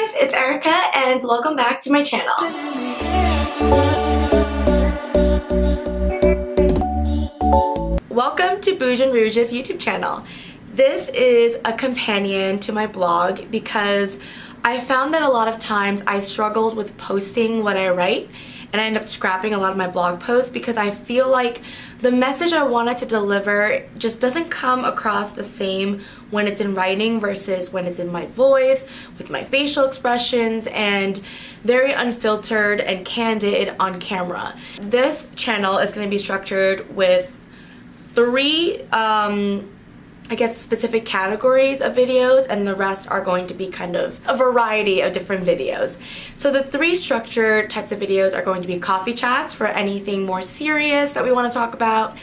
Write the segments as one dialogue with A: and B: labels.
A: guys, it's Erica and welcome back to my channel. Welcome to Bouge & Rouge's YouTube channel. This is a companion to my blog because I found that a lot of times I struggled with posting what I write, and I end up scrapping a lot of my blog posts because I feel like the message I wanted to deliver just doesn't come across the same when it's in writing versus when it's in my voice, with my facial expressions, and very unfiltered and candid on camera. This channel is going to be structured with three I guess specific categories of videos, and the rest are going to be kind of a variety of different videos. So the three structured types of videos are going to be coffee chats for anything more serious that we want to talk about,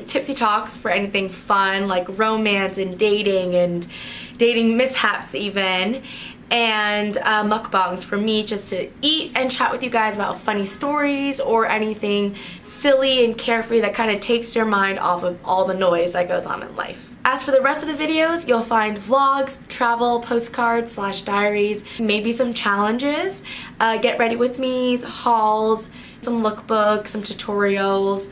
A: tipsy talks for anything fun like romance and dating mishaps even, and mukbangs for me just to eat and chat with you guys about funny stories or anything silly and carefree that kind of takes your mind off of all the noise that goes on in life. As for the rest of the videos, you'll find vlogs, travel, postcards / diaries, maybe some challenges, get ready with me's, hauls, some lookbooks, some tutorials,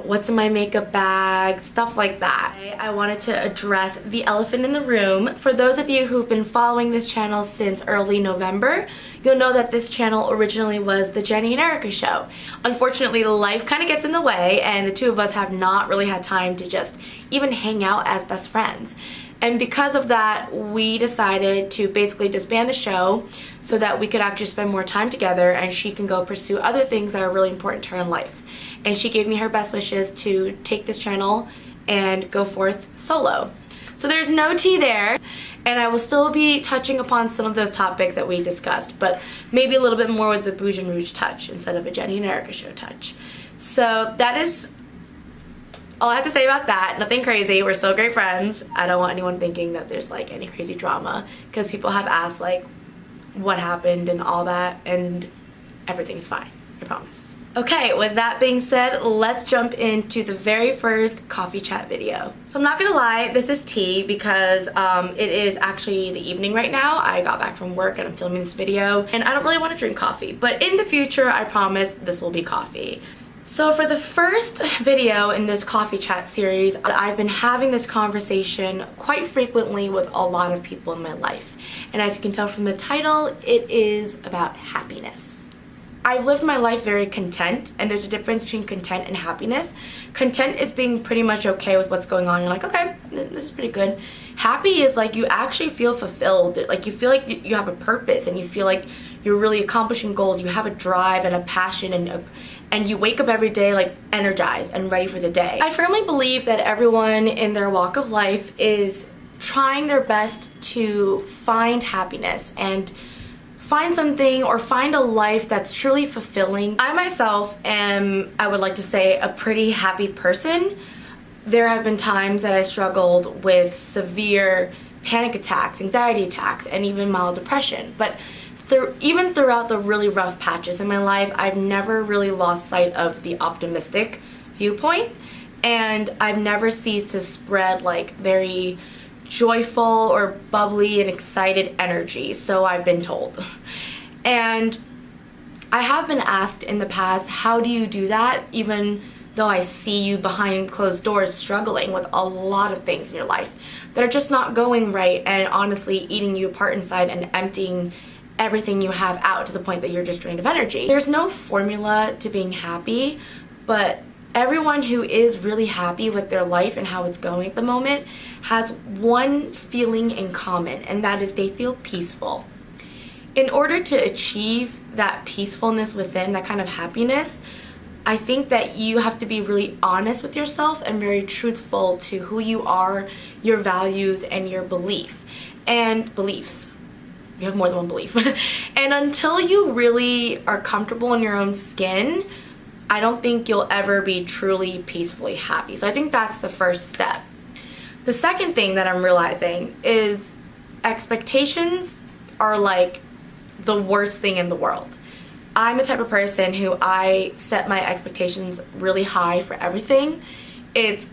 A: what's in my makeup bag, stuff like that. I wanted to address the elephant in the room. For those of you who've been following this channel since early November, you'll know that this channel originally was the Jenny and Erica show. Unfortunately, life kind of gets in the way, and the two of us have not really had time to just even hang out as best friends. And because of that, we decided to basically disband the show so that we could actually spend more time together and she can go pursue other things that are really important to her in life. And she gave me her best wishes to take this channel and go forth solo. So there's no tea there, and I will still be touching upon some of those topics that we discussed, but maybe a little bit more with the Bouge & Rouge touch instead of a Jenny and Erica show touch. So that is all I have to say about that. Nothing crazy. We're still great friends. I don't want anyone thinking that there's like any crazy drama, because people have asked like what happened and all that, and everything's fine. I promise. Okay, with that being said, let's jump into the very first coffee chat video. So I'm not gonna lie, this is tea because it is actually the evening right now. I got back from work and I'm filming this video, and I don't really want to drink coffee, but in the future, I promise this will be coffee. So for the first video in this coffee chat series, I've been having this conversation quite frequently with a lot of people in my life. And as you can tell from the title, it is about happiness. I've lived my life very content, and there's a difference between content and happiness. Content is being pretty much okay with what's going on. You're like, okay, this is pretty good. Happy is like you actually feel fulfilled. Like you feel like you have a purpose, and you feel like you're really accomplishing goals. You have a drive and a passion, and you wake up every day like energized and ready for the day. I firmly believe that everyone in their walk of life is trying their best to find happiness and find something or find a life that's truly fulfilling. I myself am, I would like to say, a pretty happy person. There have been times that I struggled with severe panic attacks, anxiety attacks, and even mild depression. But even throughout the really rough patches in my life, I've never really lost sight of the optimistic viewpoint, and I've never ceased to spread like very joyful or bubbly and excited energy, so I've been told. And I have been asked in the past, how do you do that, even though I see you behind closed doors struggling with a lot of things in your life that are just not going right and honestly eating you apart inside and emptying everything you have out to the point that you're just drained of energy. There's no formula to being happy, but everyone who is really happy with their life and how it's going at the moment has one feeling in common, and that is they feel peaceful. In order to achieve that peacefulness within, that kind of happiness, I think that you have to be really honest with yourself and very truthful to who you are, your values, and your beliefs. You have more than one belief. And until you really are comfortable in your own skin, I don't think you'll ever be truly peacefully happy. So I think that's the first step. The second thing that I'm realizing is expectations are like the worst thing in the world. I'm the type of person who I set my expectations really high for everything. It's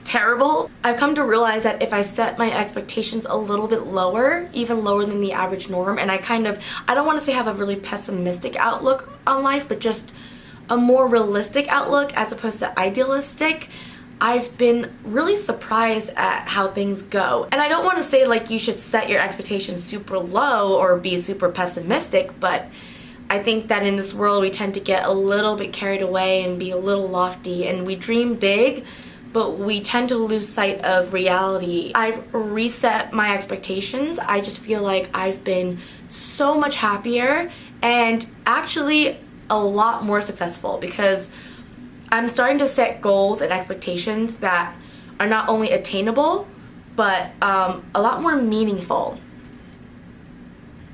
A: terrible. I've come to realize that if I set my expectations a little bit lower, even lower than the average norm, and I don't want to say have a really pessimistic outlook on life, but just a more realistic outlook as opposed to idealistic, I've been really surprised at how things go. And I don't want to say like you should set your expectations super low or be super pessimistic, but I think that in this world we tend to get a little bit carried away and be a little lofty, and we dream big, but we tend to lose sight of reality. I've reset my expectations. I just feel like I've been so much happier and actually a lot more successful because I'm starting to set goals and expectations that are not only attainable, but a lot more meaningful.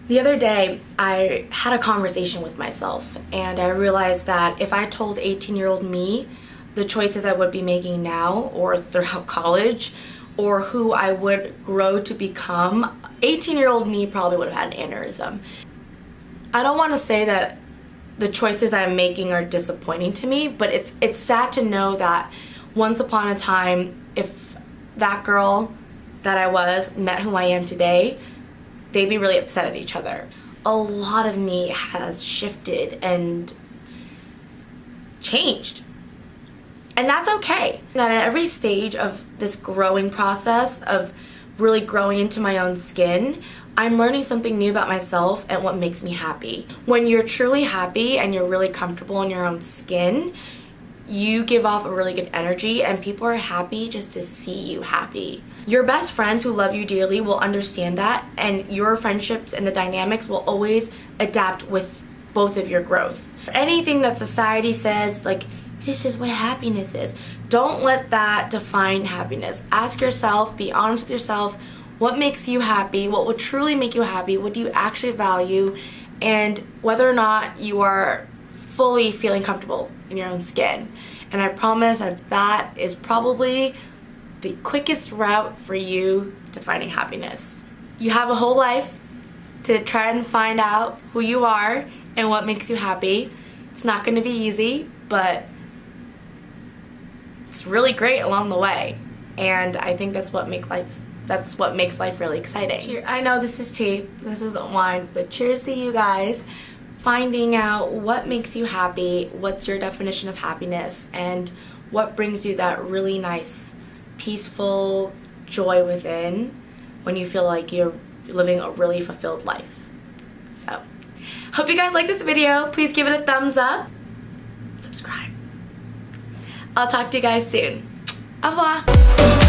A: The other day, I had a conversation with myself, and I realized that if I told 18-year-old me the choices I would be making now or throughout college, or who I would grow to become, 18-year-old me probably would have had an aneurysm. I don't want to say that the choices I'm making are disappointing to me, but it's sad to know that once upon a time, if that girl that I was met who I am today, they'd be really upset at each other. A lot of me has shifted and changed. And that's okay. That at every stage of this growing process of really growing into my own skin, I'm learning something new about myself and what makes me happy. When you're truly happy and you're really comfortable in your own skin, you give off a really good energy and people are happy just to see you happy. Your best friends who love you dearly will understand that, and your friendships and the dynamics will always adapt with both of your growth. Anything that society says, like, this is what happiness is, don't let that define happiness. Ask yourself, be honest with yourself, what makes you happy, what will truly make you happy, what do you actually value, and whether or not you are fully feeling comfortable in your own skin. And I promise that that is probably the quickest route for you to finding happiness. You have a whole life to try and find out who you are and what makes you happy. It's not going to be easy, but it's really great along the way. And I think that's what makes life really exciting. I know this is tea, this isn't wine, but cheers to you guys finding out what makes you happy, what's your definition of happiness, and what brings you that really nice, peaceful joy within when you feel like you're living a really fulfilled life. So, hope you guys like this video. Please give it a thumbs up. Subscribe. I'll talk to you guys soon. Au revoir.